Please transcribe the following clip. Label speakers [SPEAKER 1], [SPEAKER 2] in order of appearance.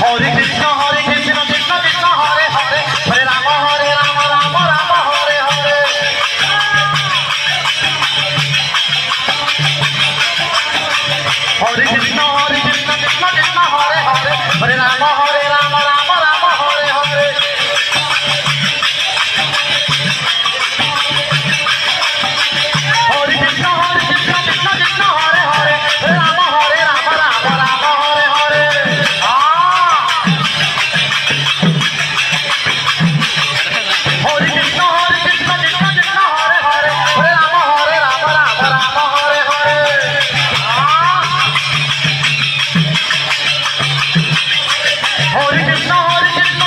[SPEAKER 1] Hare Krishna Krishna Krishna Hare Hare Hare Ram Ram Ram Hare Hare Hare Krishna Krishna Krishna Hare Hare Hare Ram Ram Ram Hare Hare Hare Krishna Krishna Krishna Hare Hare Ram Ram Hare Hare Hare Krishna Krishna Krishna Hare Hare Hare Ram Ram Hare Hare Hare Krishna Krishna